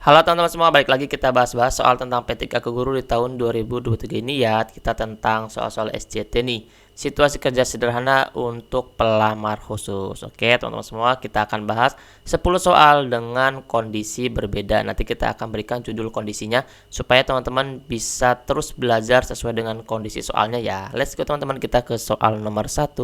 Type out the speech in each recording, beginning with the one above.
Halo teman-teman semua, balik lagi kita bahas-bahas soal tentang P3K Guru di tahun 2023 ini ya. Kita tentang soal-soal SJT nih, situasi kerja sederhana untuk pelamar khusus. Oke teman-teman semua, kita akan bahas 10 soal dengan kondisi berbeda. Nanti kita akan berikan judul kondisinya supaya teman-teman bisa terus belajar sesuai dengan kondisi soalnya ya. Let's go teman-teman, kita ke soal nomor 1.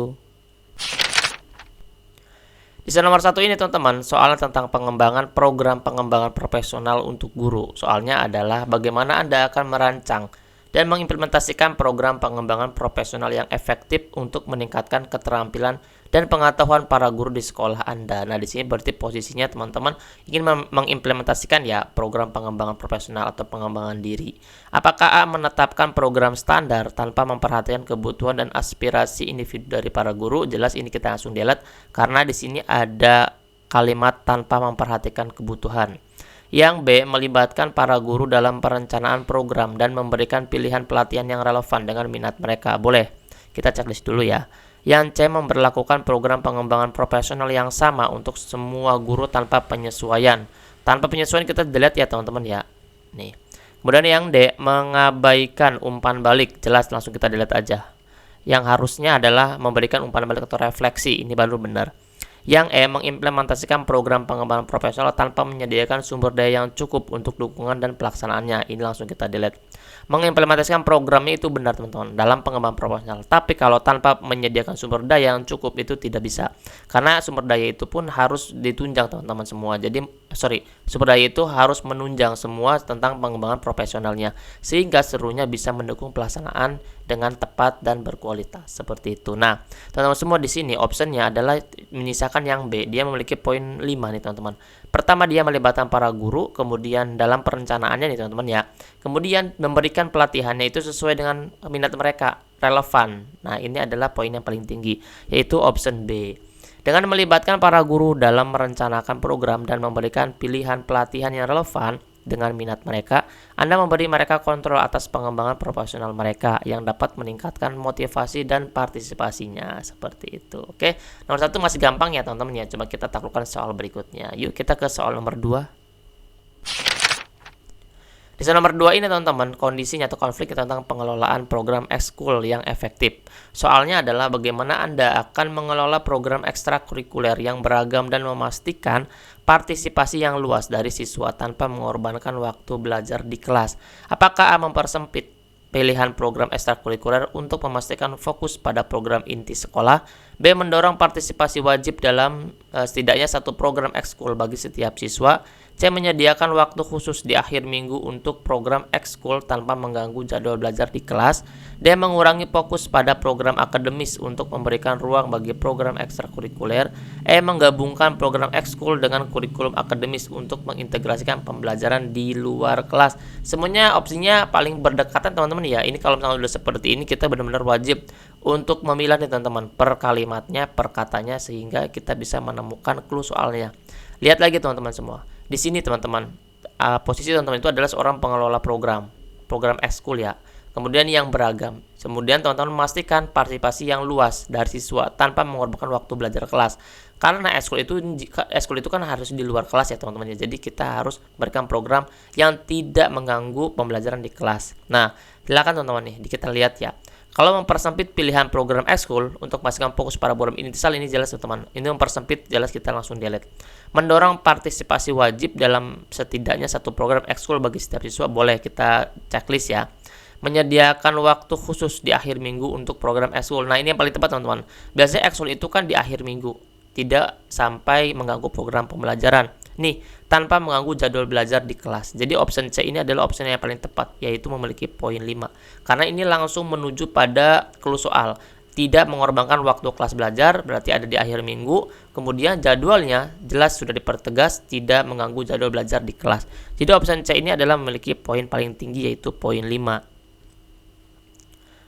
Di soal nomor 1 ini teman-teman, soalnya tentang pengembangan program pengembangan profesional untuk guru. Soalnya adalah bagaimana Anda akan merancang dan mengimplementasikan program pengembangan profesional yang efektif untuk meningkatkan keterampilan dan pengetahuan para guru di sekolah Anda. Nah, di sini berarti posisinya teman-teman ingin mengimplementasikan ya program pengembangan profesional atau pengembangan diri. Apakah A menetapkan program standar tanpa memperhatikan kebutuhan dan aspirasi individu dari para guru? Jelas ini kita langsung delete karena di sini ada kalimat tanpa memperhatikan kebutuhan. Yang B, melibatkan para guru dalam perencanaan program dan memberikan pilihan pelatihan yang relevan dengan minat mereka. Boleh, kita checklist dulu ya. Yang C, memberlakukan program pengembangan profesional yang sama untuk semua guru tanpa penyesuaian. Tanpa penyesuaian kita delete ya teman-teman ya. Nih. Kemudian yang D, mengabaikan umpan balik. Jelas langsung kita delete aja. Yang harusnya adalah memberikan umpan balik atau refleksi. Ini baru benar. Yang E, mengimplementasikan program pengembangan profesional tanpa menyediakan sumber daya yang cukup untuk dukungan dan pelaksanaannya. Ini langsung kita delete. Mengimplementasikan programnya itu benar teman-teman dalam pengembangan profesional. Tapi kalau tanpa menyediakan sumber daya yang cukup itu tidak bisa. Karena sumber daya itu pun harus ditunjang teman-teman semua. Jadi sumber daya itu harus menunjang semua tentang pengembangan profesionalnya. Sehingga serunya bisa mendukung pelaksanaan dengan tepat dan berkualitas. Seperti itu. Nah, teman-teman semua di sini optionnya adalah menyisakan yang B. Dia memiliki poin 5 nih teman-teman. Pertama, dia melibatkan para guru, kemudian dalam perencanaannya nih teman-teman ya. Kemudian memberikan pelatihannya itu sesuai dengan minat mereka, relevan. Nah, ini adalah poin yang paling tinggi, yaitu option B. Dengan melibatkan para guru dalam merencanakan program dan memberikan pilihan pelatihan yang relevan dengan minat mereka, Anda memberi mereka kontrol atas pengembangan profesional mereka yang dapat meningkatkan motivasi dan partisipasinya. Seperti itu. Oke, nomor 1 masih gampang ya teman-teman ya. Coba kita taklukkan soal berikutnya. Yuk kita ke soal nomor 2. Di soal nomor 2 ini teman-teman, kondisinya atau konflik tentang pengelolaan program ekskul yang efektif. Soalnya adalah bagaimana Anda akan mengelola program ekstrakurikuler yang beragam dan memastikan partisipasi yang luas dari siswa tanpa mengorbankan waktu belajar di kelas. Apakah A, mempersempit pilihan program ekstrakurikuler untuk memastikan fokus pada program inti sekolah? B, mendorong partisipasi wajib dalam setidaknya satu program ekskul bagi setiap siswa. C, menyediakan waktu khusus di akhir minggu untuk program ekskul tanpa mengganggu jadwal belajar di kelas. D, mengurangi fokus pada program akademis untuk memberikan ruang bagi program ekstrakurikuler. E, menggabungkan program ekskul dengan kurikulum akademis untuk mengintegrasikan pembelajaran di luar kelas. Semuanya opsinya paling berdekatan teman-teman ya. Ini kalau misalnya udah seperti ini kita benar-benar wajib untuk memilah nih teman-teman per kalimatnya, per katanya, sehingga kita bisa menemukan clue soalnya. Lihat lagi teman-teman semua. Di sini teman-teman, posisi teman-teman itu adalah seorang pengelola program ekskul ya. Kemudian yang beragam. Kemudian teman-teman memastikan partisipasi yang luas dari siswa tanpa mengorbankan waktu belajar kelas. Karena ekskul itu kan harus di luar kelas ya teman-teman. Jadi kita harus berikan program yang tidak mengganggu pembelajaran di kelas. Nah, silakan teman-teman nih, kita lihat ya. Kalau mempersempit pilihan program ekskul untuk memastikan fokus pada program intisal, ini jelas teman-teman. Ini mempersempit, jelas kita langsung delete. Mendorong partisipasi wajib dalam setidaknya satu program ekskul bagi setiap siswa, boleh kita checklist ya. Menyediakan waktu khusus di akhir minggu untuk program ekskul. Nah, ini yang paling tepat teman-teman. Biasanya ekskul itu kan di akhir minggu, tidak sampai mengganggu program pembelajaran. Nih, tanpa mengganggu jadwal belajar di kelas. Jadi option C ini adalah option yang paling tepat, yaitu memiliki poin 5. Karena ini langsung menuju pada clue soal. Tidak mengorbankan waktu kelas belajar, berarti ada di akhir minggu. Kemudian jadwalnya jelas sudah dipertegas, tidak mengganggu jadwal belajar di kelas. Jadi option C ini adalah memiliki poin paling tinggi, yaitu poin 5.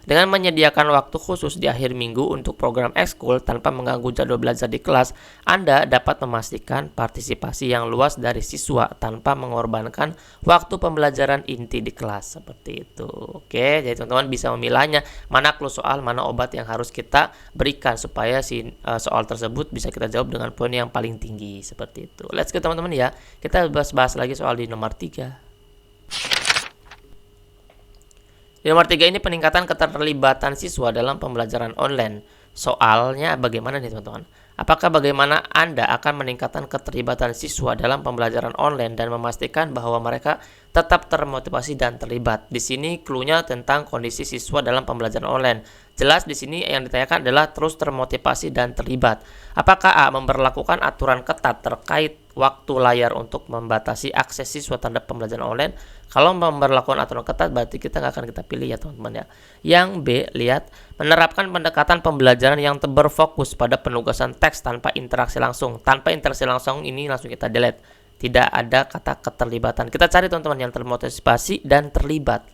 Dengan menyediakan waktu khusus di akhir minggu untuk program ekskul tanpa mengganggu jadwal belajar di kelas, Anda dapat memastikan partisipasi yang luas dari siswa tanpa mengorbankan waktu pembelajaran inti di kelas. Seperti itu. Oke, jadi teman-teman bisa memilahnya mana clue soal, mana obat yang harus kita berikan supaya soal tersebut bisa kita jawab dengan poin yang paling tinggi. Seperti itu. Let's go teman-teman ya. Kita bahas lagi soal di nomor 3. Di nomor 3 ini peningkatan keterlibatan siswa dalam pembelajaran online. Soalnya bagaimana nih teman-teman? Apakah bagaimana Anda akan meningkatkan keterlibatan siswa dalam pembelajaran online dan memastikan bahwa mereka tetap termotivasi dan terlibat? Di sini clue-nya tentang kondisi siswa dalam pembelajaran online. Jelas di sini yang ditanyakan adalah terus termotivasi dan terlibat. Apakah A. memberlakukan aturan ketat terkait waktu layar untuk membatasi akses siswa terhadap pembelajaran online? Kalau memberlakukan aturan ketat berarti kita nggak akan kita pilih ya teman-teman ya. Yang B, lihat, menerapkan pendekatan pembelajaran yang berfokus pada penugasan teks tanpa interaksi langsung. Tanpa interaksi langsung ini langsung kita delete. Tidak ada kata keterlibatan. Kita cari teman-teman yang termotivasi dan terlibat.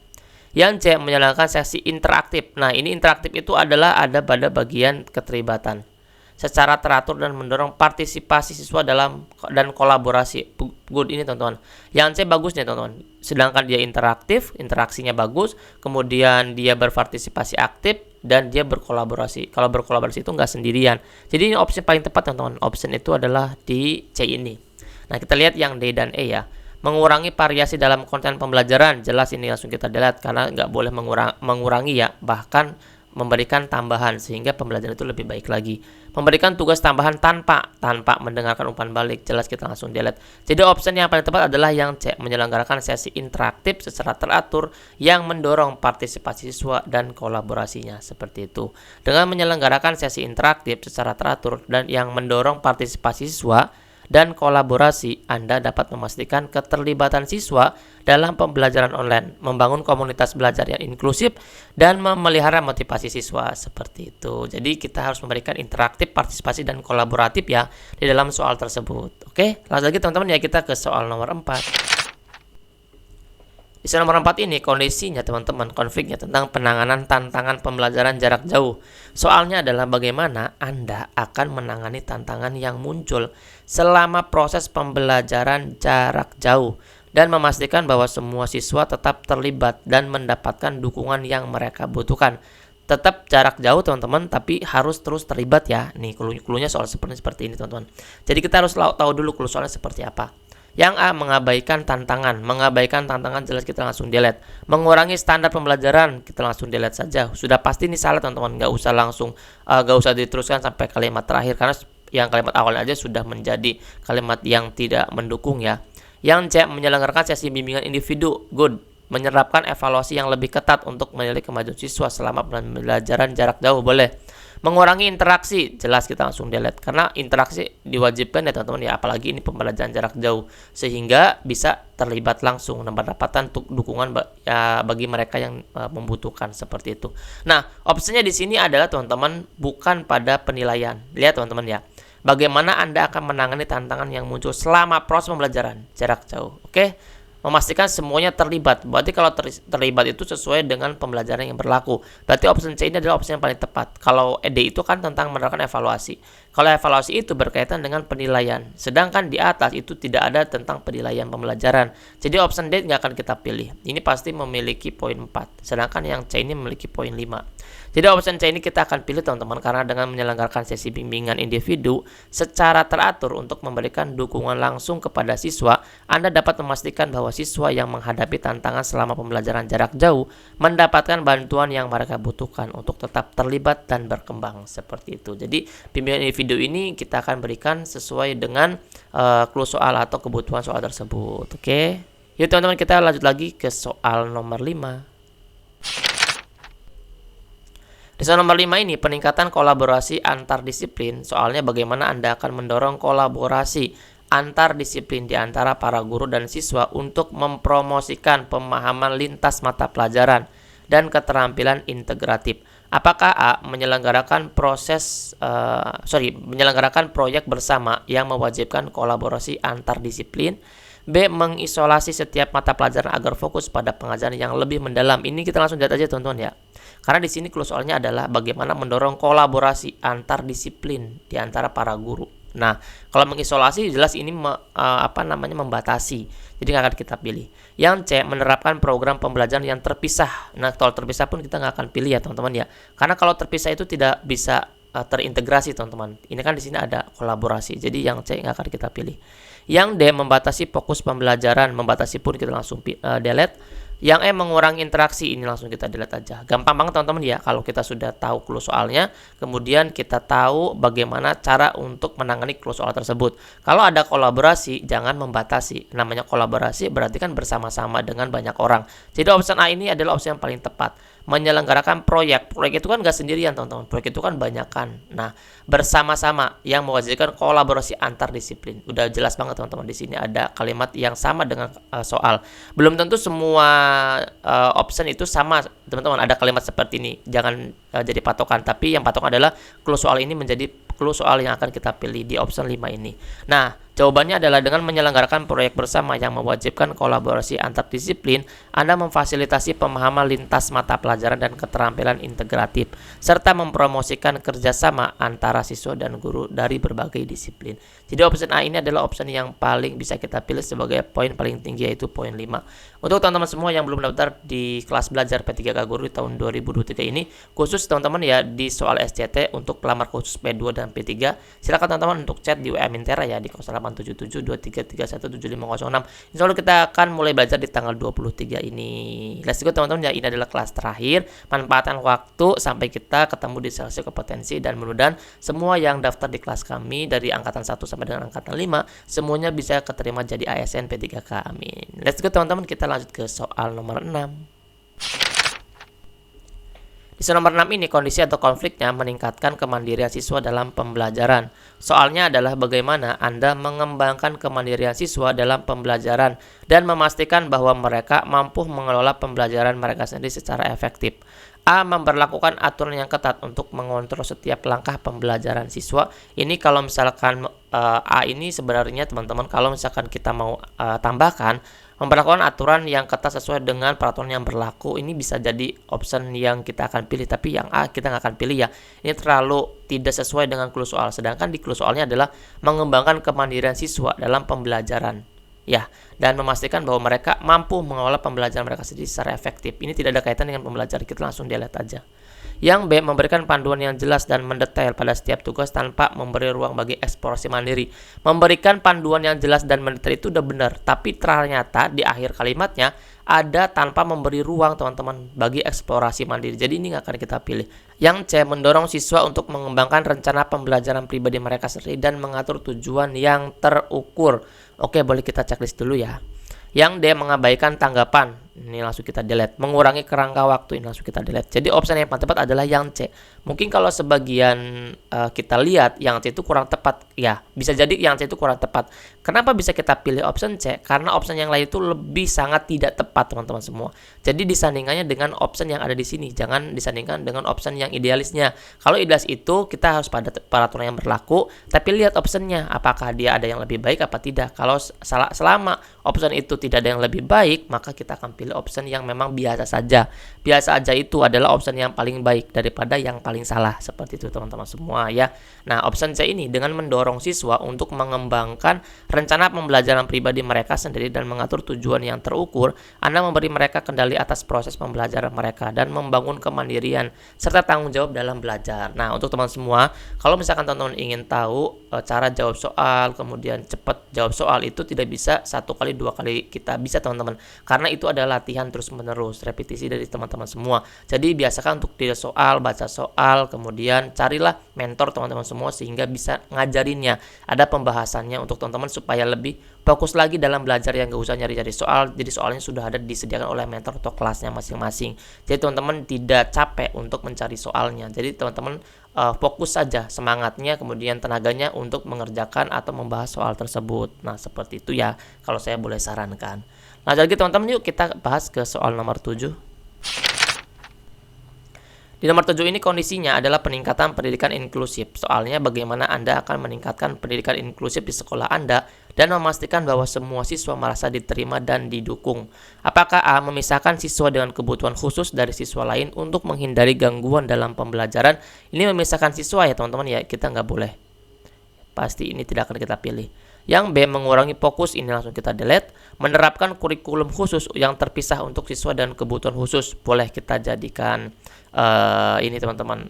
Yang C, menjalankan sesi interaktif. Nah, ini interaktif itu adalah ada pada bagian keterlibatan secara teratur dan mendorong partisipasi siswa dan kolaborasi. Good ini teman-teman. Yang C bagus nih teman-teman. Sedangkan dia interaktif, interaksinya bagus, kemudian dia berpartisipasi aktif dan dia berkolaborasi. Kalau berkolaborasi itu nggak sendirian. Jadi ini opsi paling tepat teman-teman. Opsi itu adalah di C ini. Nah, kita lihat yang D dan E ya. Mengurangi variasi dalam konten pembelajaran. Jelas ini langsung kita delete karena nggak boleh mengurangi ya. Bahkan memberikan tambahan sehingga pembelajaran itu lebih baik lagi. Memberikan tugas tambahan tanpa mendengarkan umpan balik. Jelas kita langsung delete. Jadi opsi yang paling tepat adalah yang C. Menyelenggarakan sesi interaktif secara teratur yang mendorong partisipasi siswa dan kolaborasinya. Seperti itu. Dengan menyelenggarakan sesi interaktif secara teratur dan yang mendorong partisipasi siswa dan kolaborasi, Anda dapat memastikan keterlibatan siswa dalam pembelajaran online, membangun komunitas belajar yang inklusif, dan memelihara motivasi siswa. Seperti itu. Jadi kita harus memberikan interaktif, partisipasi, dan kolaboratif ya di dalam soal tersebut. Oke, langsung lagi teman-teman ya kita ke soal nomor 4. Di soal nomor 4 ini kondisinya teman-teman, konfliknya tentang penanganan tantangan pembelajaran jarak jauh. Soalnya adalah bagaimana Anda akan menangani tantangan yang muncul selama proses pembelajaran jarak jauh dan memastikan bahwa semua siswa tetap terlibat dan mendapatkan dukungan yang mereka butuhkan. Tetap jarak jauh teman-teman, tapi harus terus terlibat ya. Nih clue-nya soal seperti ini teman-teman. Jadi kita harus tahu dulu clue soalnya seperti apa. Yang A, mengabaikan tantangan. Mengabaikan tantangan jelas kita langsung delete. Mengurangi standar pembelajaran kita langsung delete saja. Sudah pasti ini salah teman-teman. Nggak usah diteruskan sampai kalimat terakhir karena yang kalimat awalnya aja sudah menjadi kalimat yang tidak mendukung ya. Yang C, menyelenggarakan sesi bimbingan individu. Good. Menerapkan evaluasi yang lebih ketat untuk menilai kemajuan siswa selama pembelajaran jarak jauh. Boleh. Mengurangi interaksi, jelas kita langsung delete karena interaksi diwajibkan ya teman-teman ya, apalagi ini pembelajaran jarak jauh sehingga bisa terlibat langsung mendapatkan dukungan bagi mereka yang membutuhkan seperti itu. Nah, opsinya di sini adalah teman-teman bukan pada penilaian. Lihat teman-teman ya. Bagaimana Anda akan menangani tantangan yang muncul selama proses pembelajaran jarak jauh. Oke? Memastikan semuanya terlibat. Berarti kalau terlibat itu sesuai dengan pembelajaran yang berlaku. Berarti opsi C ini adalah opsi yang paling tepat. Kalau D itu kan tentang menerapkan evaluasi. Kalau evaluasi itu berkaitan dengan penilaian. Sedangkan di atas itu tidak ada tentang penilaian pembelajaran. Jadi opsi D nggak akan kita pilih. Ini pasti memiliki poin 4. Sedangkan yang C ini memiliki poin 5. Jadi opsi C ini kita akan pilih teman-teman karena dengan menyelenggarakan sesi bimbingan individu secara teratur untuk memberikan dukungan langsung kepada siswa, Anda dapat memastikan bahwa siswa yang menghadapi tantangan selama pembelajaran jarak jauh mendapatkan bantuan yang mereka butuhkan untuk tetap terlibat dan berkembang seperti itu. Jadi bimbingan individu ini kita akan berikan sesuai dengan clue soal atau kebutuhan soal tersebut. Oke. Yuk teman-teman kita lanjut lagi ke soal nomor 5. Di soal nomor 5 ini peningkatan kolaborasi antar disiplin. Soalnya bagaimana Anda akan mendorong kolaborasi antar disiplin di antara para guru dan siswa untuk mempromosikan pemahaman lintas mata pelajaran dan keterampilan integratif. Apakah A, menyelenggarakan proyek bersama yang mewajibkan kolaborasi antar disiplin? B, mengisolasi setiap mata pelajaran agar fokus pada pengajaran yang lebih mendalam. Ini kita langsung lihat aja teman-teman ya. Karena di sini clue soalnya adalah bagaimana mendorong kolaborasi antar disiplin di antara para guru. Nah, kalau mengisolasi jelas ini membatasi. Jadi nggak akan kita pilih. Yang C, menerapkan program pembelajaran yang terpisah. Nah, kalau terpisah pun kita nggak akan pilih ya teman-teman ya. Karena kalau terpisah itu tidak bisa terintegrasi teman-teman. Ini kan di sini ada kolaborasi. Jadi yang C nggak akan kita pilih. Yang D, membatasi fokus pembelajaran. Membatasi pun kita langsung delete. Yang E, mengurangi interaksi, ini langsung kita delete aja. Gampang banget teman-teman ya, kalau kita sudah tahu clue soalnya, kemudian kita tahu bagaimana cara untuk menangani clue soal tersebut. Kalau ada kolaborasi, jangan membatasi. Namanya kolaborasi berarti kan bersama-sama dengan banyak orang. Jadi opsi A ini adalah opsi yang paling tepat. Menyelenggarakan proyek. Proyek itu kan nggak sendirian teman-teman, proyek itu kan banyakan. Nah, bersama-sama yang mewajibkan kolaborasi antar disiplin. Udah jelas banget teman-teman, di sini ada kalimat yang sama dengan soal. Belum tentu semua option itu sama teman-teman, ada kalimat seperti ini. Jangan jadi patokan, tapi yang patokan adalah clue soal ini menjadi clue soal yang akan kita pilih di option 5 ini. Nah, jawabannya adalah dengan menyelenggarakan proyek bersama yang mewajibkan kolaborasi antar disiplin, Anda memfasilitasi pemahaman lintas mata pelajaran dan keterampilan integratif, serta mempromosikan kerjasama antara siswa dan guru dari berbagai disiplin. Jadi option A ini adalah option yang paling bisa kita pilih sebagai poin paling tinggi, yaitu poin 5. Untuk teman-teman semua yang belum daftar di kelas belajar P3K Guru di tahun 2023 ini, khusus teman-teman ya di soal SCT untuk pelamar khusus P2 dan P3, silakan teman-teman untuk chat di WA Mintera ya di 087723317506. Insya Allah kita akan mulai belajar di tanggal 23 ini. Let's go teman-teman ya, ini adalah kelas terakhir. Manfaatkan waktu sampai kita ketemu di seleksi kompetensi, dan mudah-mudahan semua yang daftar di kelas kami dari angkatan 1 sampai dengan angkatan 5 semuanya bisa keterima jadi ASN P3K. Amin. Let's go teman-teman, kita lanjut ke soal nomor 6. Di soal nomor 6 ini, kondisi atau konfliknya meningkatkan kemandirian siswa dalam pembelajaran. Soalnya adalah bagaimana Anda mengembangkan kemandirian siswa dalam pembelajaran dan memastikan bahwa mereka mampu mengelola pembelajaran mereka sendiri secara efektif. A, memberlakukan aturan yang ketat untuk mengontrol setiap langkah pembelajaran siswa. Ini kalau misalkan A ini sebenarnya teman-teman, kalau misalkan kita mau tambahkan, memberlakukan aturan yang ketat sesuai dengan peraturan yang berlaku, ini bisa jadi option yang kita akan pilih, tapi yang A kita nggak akan pilih ya. Ini terlalu tidak sesuai dengan clue soal. Sedangkan di clue soalnya adalah mengembangkan kemandirian siswa dalam pembelajaran. Ya, dan memastikan bahwa mereka mampu mengelola pembelajaran mereka sendiri secara efektif. Ini tidak ada kaitan dengan pembelajaran, kita langsung delete aja. Yang B, memberikan panduan yang jelas dan mendetail pada setiap tugas tanpa memberi ruang bagi eksplorasi mandiri. Memberikan panduan yang jelas dan mendetail itu udah benar, tapi ternyata di akhir kalimatnya ada tanpa memberi ruang teman-teman bagi eksplorasi mandiri. Jadi ini nggak akan kita pilih. Yang C, mendorong siswa untuk mengembangkan rencana pembelajaran pribadi mereka sendiri dan mengatur tujuan yang terukur. Oke, boleh kita checklist dulu ya. Yang D, mengabaikan tanggapan. Ini langsung kita delete. Mengurangi kerangka waktu, ini langsung kita delete. Jadi opsi yang paling tepat adalah yang C. Mungkin kalau sebagian kita lihat yang C itu kurang tepat, ya bisa jadi yang C itu kurang tepat. Kenapa bisa kita pilih option C? Karena option yang lain itu lebih sangat tidak tepat teman-teman semua. Jadi disandingkannya dengan option yang ada di sini, jangan disandingkan dengan option yang idealisnya. Kalau idealis itu kita harus pada peraturan yang berlaku, tapi lihat optionnya, apakah dia ada yang lebih baik apa tidak. Kalau selama option itu tidak ada yang lebih baik, maka kita akan pilih option yang memang biasa saja. Biasa aja itu adalah option yang paling baik daripada yang paling salah. Seperti itu teman-teman semua ya. Nah, option C ini dengan mendorong siswa untuk mengembangkan rencana pembelajaran pribadi mereka sendiri dan mengatur tujuan yang terukur, Anda memberi mereka kendali atas proses pembelajaran mereka dan membangun kemandirian serta tanggung jawab dalam belajar. Nah, untuk teman semua, kalau misalkan teman-teman ingin tahu cara jawab soal, kemudian cepat jawab soal, itu tidak bisa 1 kali 2 kali kita bisa teman-teman, karena itu adalah latihan terus-menerus, repetisi dari teman-teman semua. Jadi biasakan untuk tidak soal, baca soal, kemudian carilah mentor teman-teman semua sehingga bisa ngajarinnya, ada pembahasannya untuk teman-teman supaya lebih fokus lagi dalam belajar, yang gak usah nyari-nyari soal. Jadi soalnya sudah ada disediakan oleh mentor atau kelasnya masing-masing. Jadi teman-teman tidak capek untuk mencari soalnya. Jadi teman-teman fokus saja semangatnya, kemudian tenaganya untuk mengerjakan atau membahas soal tersebut. Nah, seperti itu ya kalau saya boleh sarankan. Nah, jadi teman-teman, yuk kita bahas ke soal nomor 7. Di nomor 7 ini kondisinya adalah peningkatan pendidikan inklusif. Soalnya bagaimana Anda akan meningkatkan pendidikan inklusif di sekolah Anda dan memastikan bahwa semua siswa merasa diterima dan didukung. Apakah A. Memisahkan siswa dengan kebutuhan khusus dari siswa lain untuk menghindari gangguan dalam pembelajaran. Ini memisahkan siswa ya teman-teman ya, kita nggak boleh. Pasti ini tidak akan kita pilih. Yang B. Mengurangi fokus, ini langsung kita delete. Menerapkan kurikulum khusus yang terpisah untuk siswa dan kebutuhan khusus, boleh kita jadikan ini teman-teman,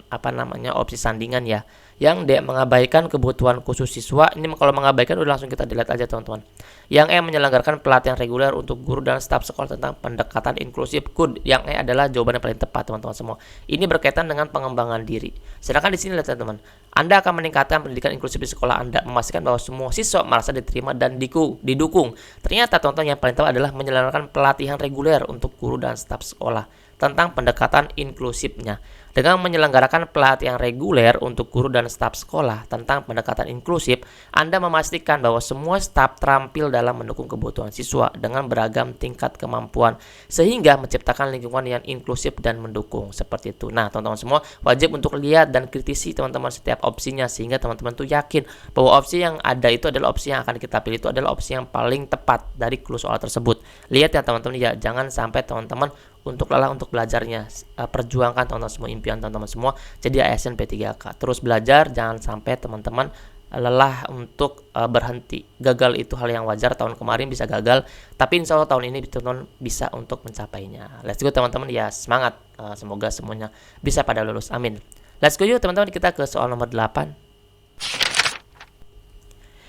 opsi sandingan ya. Yang D. Mengabaikan kebutuhan khusus siswa, ini kalau mengabaikan udah langsung kita delete aja teman-teman. Yang E. Menyelenggarakan pelatihan reguler untuk guru dan staf sekolah tentang pendekatan inklusif. Good. Yang E adalah jawaban yang paling tepat teman-teman semua. Ini berkaitan dengan pengembangan diri. Sedangkan di sini lihat teman-teman, Anda akan meningkatkan pendidikan inklusif di sekolah Anda, memastikan bahwa semua siswa merasa diterima dan didukung. Ternyata teman-teman yang paling tepat adalah menyelenggarakan pelatihan reguler untuk guru dan staf sekolah tentang pendekatan inklusifnya. Dengan menyelenggarakan pelatihan reguler untuk guru dan staf sekolah tentang pendekatan inklusif, Anda memastikan bahwa semua staf terampil dalam mendukung kebutuhan siswa dengan beragam tingkat kemampuan, sehingga menciptakan lingkungan yang inklusif dan mendukung. Seperti itu. Nah, teman-teman semua wajib untuk lihat dan kritisi teman-teman setiap opsinya, sehingga teman-teman tuh yakin bahwa opsi yang ada itu adalah opsi yang akan kita pilih, itu adalah opsi yang paling tepat dari clue soal tersebut. Lihat ya teman-teman ya, jangan sampai teman-teman untuk lelah untuk belajarnya. Perjuangkan teman-teman semua impian teman-teman semua jadi ASN P3K. Terus belajar, jangan sampai teman-teman lelah untuk berhenti. Gagal itu hal yang wajar, tahun kemarin bisa gagal, tapi insya Allah tahun ini teman-teman bisa untuk mencapainya. Let's go teman-teman ya, semangat. Semoga semuanya bisa pada lulus, amin. Let's go yuk teman-teman, kita ke soal nomor 8.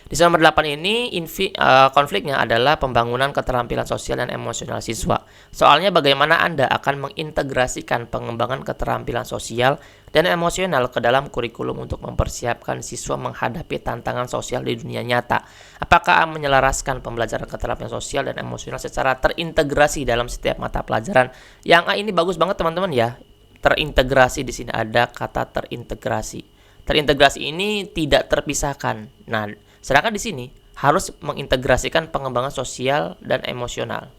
Di soal nomor 8 ini konfliknya adalah pembangunan keterampilan sosial dan emosional siswa. Soalnya bagaimana Anda akan mengintegrasikan pengembangan keterampilan sosial dan emosional ke dalam kurikulum untuk mempersiapkan siswa menghadapi tantangan sosial di dunia nyata. Apakah menyelaraskan pembelajaran keterampilan sosial dan emosional secara terintegrasi dalam setiap mata pelajaran? Yang A ini bagus banget teman-teman ya. Terintegrasi, di sini ada kata terintegrasi. Terintegrasi ini tidak terpisahkan. Nah, sedangkan di sini harus mengintegrasikan pengembangan sosial dan emosional.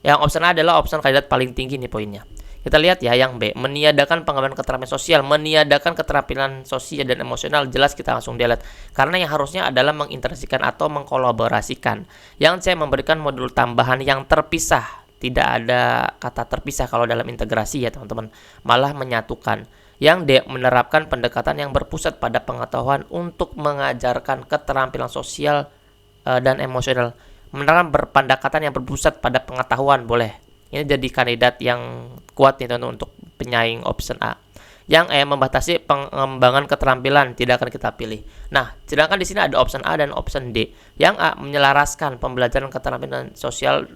Yang opsi A adalah opsi kandidat paling tinggi nih poinnya. Kita lihat ya yang B, meniadakan pengembangan keterampilan sosial, meniadakan keterampilan sosial dan emosional, jelas kita langsung delete. Karena yang harusnya adalah mengintegrasikan atau mengkolaborasikan. Yang C, memberikan modul tambahan yang terpisah. Tidak ada kata terpisah kalau dalam integrasi ya teman-teman, malah menyatukan. Yang D, menerapkan pendekatan yang berpusat pada pengetahuan untuk mengajarkan keterampilan sosial dan emosional. Menerapkan pendekatan yang berpusat pada pengetahuan, boleh. Ini jadi kandidat yang kuat nih teman-teman untuk penyaing option A. Yang E, membatasi pengembangan keterampilan, tidak akan kita pilih. Nah, sedangkan di sini ada option A dan option D. Yang A, menyelaraskan pembelajaran keterampilan sosial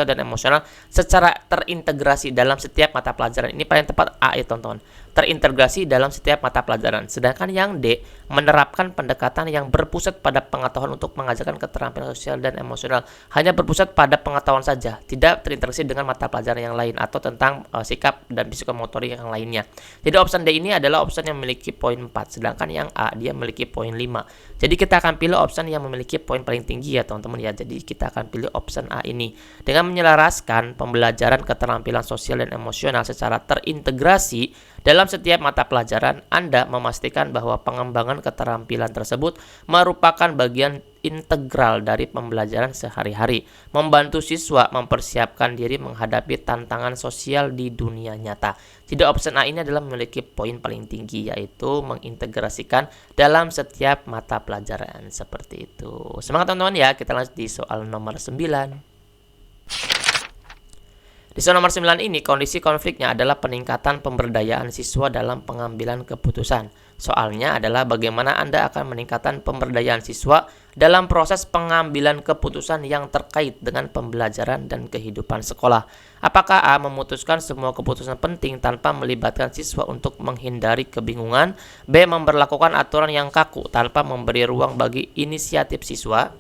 dan emosional secara terintegrasi dalam setiap mata pelajaran. Ini paling tepat A ya teman-teman. Terintegrasi dalam setiap mata pelajaran. Sedangkan yang D, menerapkan pendekatan yang berpusat pada pengetahuan untuk mengajarkan keterampilan sosial dan emosional. Hanya berpusat pada pengetahuan saja, tidak terintegrasi dengan mata pelajaran yang lain atau tentang sikap dan psikomotorik yang lainnya. Jadi option D ini adalah option yang memiliki poin 4, sedangkan yang A dia memiliki poin 5. Jadi kita akan pilih option yang memiliki poin paling tinggi ya teman-teman ya. Jadi kita akan pilih option A ini. Dengan menyelaraskan pembelajaran keterampilan sosial dan emosional secara terintegrasi dalam setiap mata pelajaran, Anda memastikan bahwa pengembangan keterampilan tersebut merupakan bagian integral dari pembelajaran sehari-hari, membantu siswa mempersiapkan diri menghadapi tantangan sosial di dunia nyata. Jadi option A ini adalah memiliki poin paling tinggi, yaitu mengintegrasikan dalam setiap mata pelajaran. Seperti itu. Semangat teman-teman ya, kita lanjut di soal nomor 9. Di soal nomor 9 ini, kondisi konfliknya adalah peningkatan pemberdayaan siswa dalam pengambilan keputusan. Soalnya adalah bagaimana Anda akan meningkatkan pemberdayaan siswa dalam proses pengambilan keputusan yang terkait dengan pembelajaran dan kehidupan sekolah. Apakah A, memutuskan semua keputusan penting tanpa melibatkan siswa untuk menghindari kebingungan? B, memberlakukan aturan yang kaku tanpa memberi ruang bagi inisiatif siswa?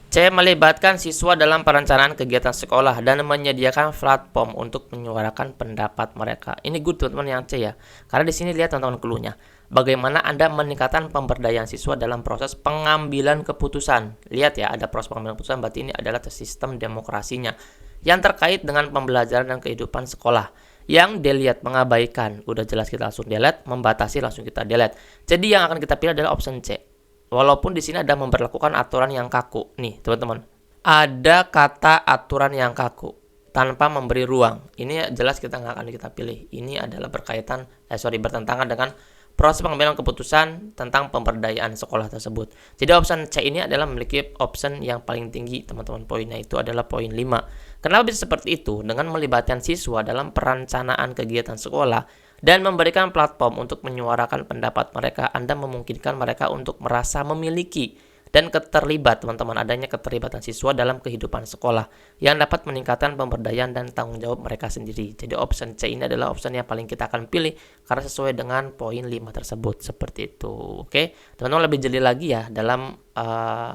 C, melibatkan siswa dalam perencanaan kegiatan sekolah dan menyediakan platform untuk menyuarakan pendapat mereka. Ini good teman-teman yang C ya. Karena di sini lihat teman-teman clue-nya. Bagaimana Anda meningkatkan pemberdayaan siswa dalam proses pengambilan keputusan. Lihat ya, ada proses pengambilan keputusan, berarti ini adalah sistem demokrasinya yang terkait dengan pembelajaran dan kehidupan sekolah. Yang delete, mengabaikan, udah jelas kita langsung delete. Membatasi, langsung kita delete. Jadi yang akan kita pilih adalah option C. Walaupun di sini ada memberlakukan aturan yang kaku. Nih teman-teman, ada kata aturan yang kaku tanpa memberi ruang. Ini jelas kita nggak akan kita pilih. Ini adalah bertentangan dengan proses pengambilan keputusan tentang pemberdayaan sekolah tersebut. Jadi option C ini adalah memiliki option yang paling tinggi, teman-teman. Poinnya itu adalah poin 5. Kenapa bisa seperti itu? Dengan melibatkan siswa dalam perencanaan kegiatan sekolah dan memberikan platform untuk menyuarakan pendapat mereka, Anda memungkinkan mereka untuk merasa memiliki dan keterlibat, teman-teman. Adanya keterlibatan siswa dalam kehidupan sekolah yang dapat meningkatkan pemberdayaan dan tanggung jawab mereka sendiri. Jadi option C ini adalah option yang paling kita akan pilih karena sesuai dengan poin 5 tersebut. Seperti itu. Oke, teman-teman lebih jeli lagi ya dalam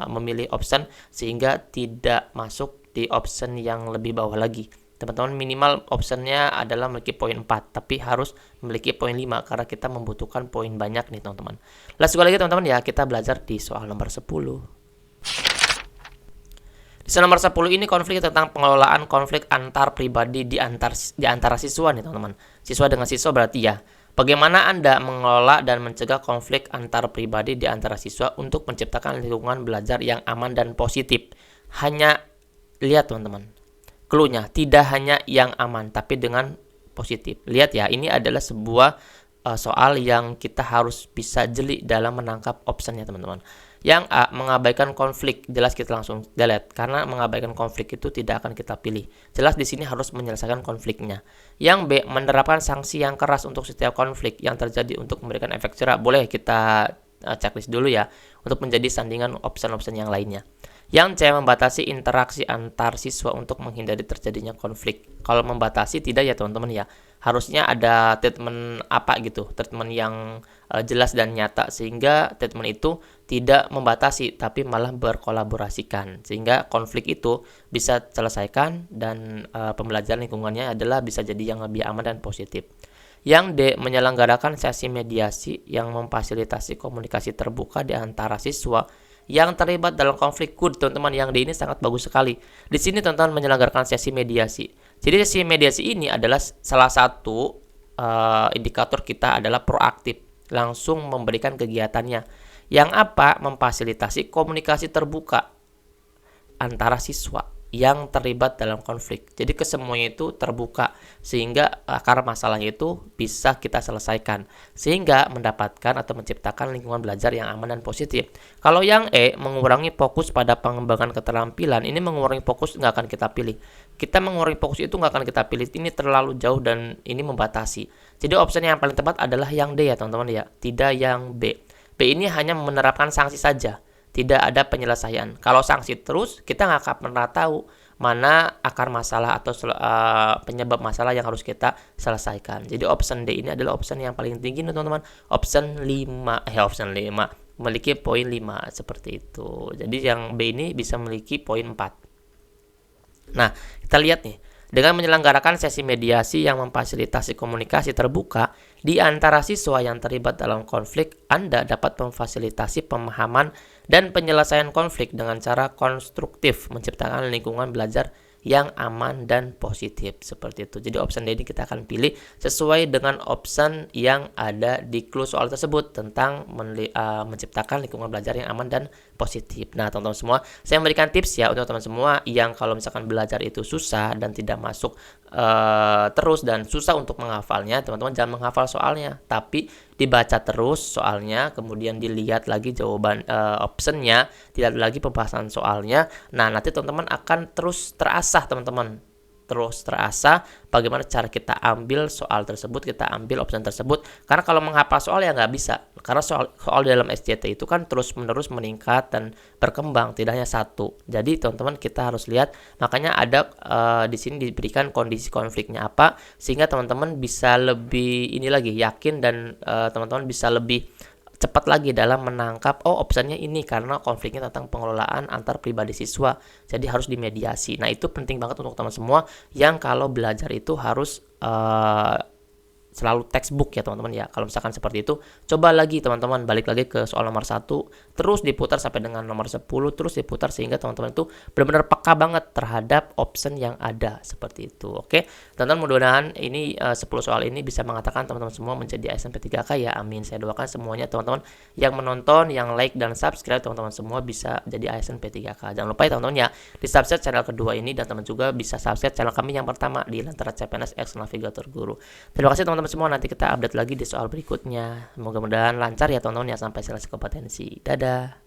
memilih option sehingga tidak masuk di option yang lebih bawah lagi. Teman-teman minimal optionnya adalah memiliki poin 4, tapi harus memiliki poin 5 karena kita membutuhkan poin banyak nih teman-teman. Let's go lagi teman-teman ya, kita belajar di soal nomor 10. Di soal nomor 10 ini konflik tentang pengelolaan konflik antar pribadi di antara siswa nih teman-teman. Siswa dengan siswa berarti ya. Bagaimana Anda mengelola dan mencegah konflik antar pribadi di antara siswa untuk menciptakan lingkungan belajar yang aman dan positif? Hanya lihat teman-teman, clue-nya tidak hanya yang aman tapi dengan positif. Lihat ya, ini adalah sebuah soal yang kita harus bisa jeli dalam menangkap optionnya teman-teman. Yang A, mengabaikan konflik, jelas kita langsung delete karena mengabaikan konflik itu tidak akan kita pilih. Jelas di sini harus menyelesaikan konfliknya. Yang B, menerapkan sanksi yang keras untuk setiap konflik yang terjadi untuk memberikan efek jerah. Boleh kita checklist dulu ya untuk menjadi sandingan option-option yang lainnya. Yang C, membatasi interaksi antar siswa untuk menghindari terjadinya konflik. Kalau membatasi tidak ya teman-teman ya. Harusnya ada treatment apa gitu, treatment yang jelas dan nyata sehingga treatment itu tidak membatasi tapi malah berkolaborasikan sehingga konflik itu bisa selesaikan dan pembelajaran lingkungannya adalah bisa jadi yang lebih aman dan positif. Yang D, menyelenggarakan sesi mediasi yang memfasilitasi komunikasi terbuka di antara siswa yang terlibat dalam konflik. Good teman-teman, yang D ini sangat bagus sekali. Di sini teman-teman menyelenggarakan sesi mediasi. Jadi sesi mediasi ini adalah salah satu indikator kita adalah proaktif, langsung memberikan kegiatannya. Yang apa? Memfasilitasi komunikasi terbuka antara siswa yang terlibat dalam konflik. Jadi kesemuanya itu terbuka sehingga akar masalahnya itu bisa kita selesaikan sehingga mendapatkan atau menciptakan lingkungan belajar yang aman dan positif. Kalau yang E, mengurangi fokus pada pengembangan keterampilan, ini mengurangi fokus nggak akan kita pilih. Kita mengurangi fokus itu nggak akan kita pilih, ini terlalu jauh dan ini membatasi. Jadi opsi yang paling tepat adalah yang D ya teman-teman ya, tidak yang B. B ini hanya menerapkan sanksi saja, tidak ada penyelesaian. Kalau sanksi terus, kita nggak akan pernah tahu mana akar masalah atau penyebab masalah yang harus kita selesaikan. Jadi option D ini adalah option yang paling tinggi teman-teman. Option 5, memiliki poin 5 seperti itu. Jadi yang B ini bisa memiliki poin 4. Nah, kita lihat nih. Dengan menyelenggarakan sesi mediasi yang memfasilitasi komunikasi terbuka di antara siswa yang terlibat dalam konflik, Anda dapat memfasilitasi pemahaman dan penyelesaian konflik dengan cara konstruktif, menciptakan lingkungan belajar yang aman dan positif. Seperti itu. Jadi option D ini kita akan pilih sesuai dengan option yang ada di clue soal tersebut tentang menciptakan lingkungan belajar yang aman dan positif. Nah teman-teman semua, saya memberikan tips ya untuk teman-teman semua yang kalau misalkan belajar itu susah dan tidak masuk terus dan susah untuk menghafalnya, teman-teman jangan menghafal soalnya, tapi dibaca terus soalnya, kemudian dilihat lagi jawaban optionnya, tidak lagi pembahasan soalnya. Nah nanti teman-teman akan terus terasah teman-teman, terus terasa bagaimana cara kita ambil soal tersebut, kita ambil option tersebut. Karena kalau menghafal soal ya nggak bisa, karena soal dalam SJT itu kan terus menerus meningkat dan berkembang, tidak hanya satu. Jadi teman-teman kita harus lihat, makanya ada di sini diberikan kondisi konfliknya apa sehingga teman-teman bisa lebih ini lagi yakin dan teman-teman bisa lebih cepat lagi dalam menangkap opsinya ini karena konfliknya tentang pengelolaan antar pribadi siswa, jadi harus dimediasi. Nah itu penting banget untuk teman semua yang kalau belajar itu harus selalu textbook ya teman-teman ya. Kalau misalkan seperti itu, coba lagi teman-teman balik lagi ke soal nomor 1, terus diputar sampai dengan nomor 10, terus diputar sehingga teman-teman itu benar-benar peka banget terhadap option yang ada seperti itu. Oke, teman-teman, mudah-mudahan ini 10 soal ini bisa mengatakan teman-teman semua menjadi ASN P3K ya. Amin. Saya doakan semuanya teman-teman yang menonton, yang like dan subscribe, teman-teman semua bisa jadi ASN P3K. Jangan lupa ya teman-teman ya, di subscribe channel kedua ini, dan teman juga bisa subscribe channel kami yang pertama di Lentera CPNS X Navigator Guru. Terima kasih teman-teman semua, nanti kita update lagi di soal berikutnya. Mudah-mudahan lancar ya teman-teman ya sampai selesai kompetensi. Dadah.